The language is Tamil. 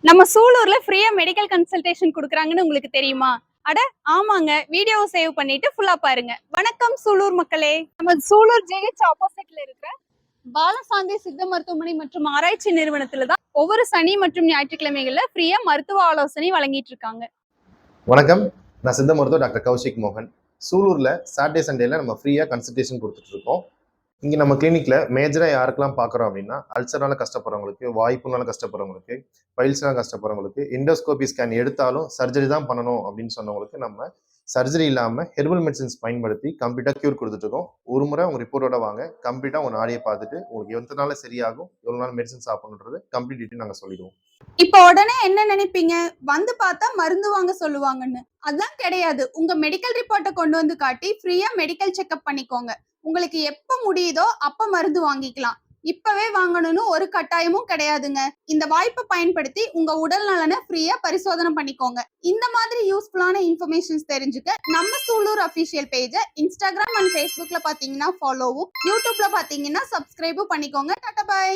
நம்ம சூலூர்ல ஃப்ரீயா மெடிக்கல் கன்சல்டேஷன் குடுக்குறாங்கன்னு உங்களுக்கு தெரியுமா? அட ஆமாங்க. வீடியோவ சேவ் பண்ணிட்டு ஃபுல்லா பாருங்க. வணக்கம் சூலூர் மக்களே. நம்ம சூலூர் ஜிஹெச் ஆப்போசிட்ல இருக்கிற பாலசாந்தி சித்த மருத்துவமனை மற்றும் ஆராய்ச்சி நிறுவனத்துல தான் ஒவ்வொரு சனி மற்றும் ஞாயிற்றுக்கிழமைகள்ல ஃப்ரீயா மருத்துவ ஆலோசனை வழங்கிட்டு இருக்காங்க. வணக்கம், நான் சித்த மருத்துவர் டாக்டர் கௌஷிக் மோகன். சூலூர்ல சாட்டர்டே சண்டேல நம்ம ஃப்ரீயா கன்சல்டேஷன் கொடுத்துட்டு இருக்கோம். இங்க நம்ம கிளினிக்ல மேஜரா யாருக்கெல்லாம் பாக்குறோம் அப்படின்னா, அல்சர்னால கஷ்டப்படுறவங்களுக்கு, வாய்ப்புனால கஷ்டப்படுறவங்களுக்கு, பைல்ஸ்னால கஷ்டப்படுறவங்களுக்கு, எண்டோஸ்கோபி ஸ்கேன் எடுத்தாலும் சர்ஜரி தான் பண்ணணும் அப்படின்னு சொன்னவங்களுக்கு நம்ம சர்ஜரி இல்லாம ஹெர்பல் மெடிசன்ஸ் பயன்படுத்தி கம்ப்ளீட்டா கியூர் கொடுத்துட்டு இருக்கோம். ஒரு முறை உங்க ரிப்போர்ட்டோட வாங்க, கம்ப்ளீட்டா உங்க நாடியை பார்த்துட்டு உங்களுக்கு எத்தனை நாள் சரியாகும், எவ்வளவு நாள் மெடிசன் சாப்பிடணுன்றது கம்ப்ளீட் டீட்டெயில் நாங்க சொல்லிடுவோம். இப்ப உடனே என்ன நினைப்பீங்க? வந்து பார்த்தா மருந்து வாங்க சொல்லுவாங்கன்னு. அதான் கிடையாது. உங்க மெடிக்கல் ரிப்போர்ட்ட கொண்டு வந்து காட்டி ஃப்ரீயா மெடிக்கல் செக்அப் பண்ணிக்கோங்க. உங்களுக்கு எப்ப முடியுதோ அப்ப மருந்து வாங்கிக்கலாம். இப்பவே வாங்கணும்னு ஒரு கட்டாயமும் கிடையாதுங்க. இந்த வாய்ப்பை பயன்படுத்தி உங்க உடல் நலனை ஃப்ரீயா பரிசோதனை பண்ணிக்கோங்க. இந்த மாதிரி யூஸ்ஃபுல்லான இன்ஃபர்மேஷன்ஸ் தெரிஞ்சுக்க நம்ம சூலூர் அபிஷியல் பேஜை இன்ஸ்டாகிராம் அண்ட் ஃபேஸ்புக்ல பாத்தீங்கன்னா ஃபாலோவும், யூடியூப்ல பாத்தீங்கன்னா சப்ஸ்கிரைபும் பண்ணிக்கோங்க. Tata bye.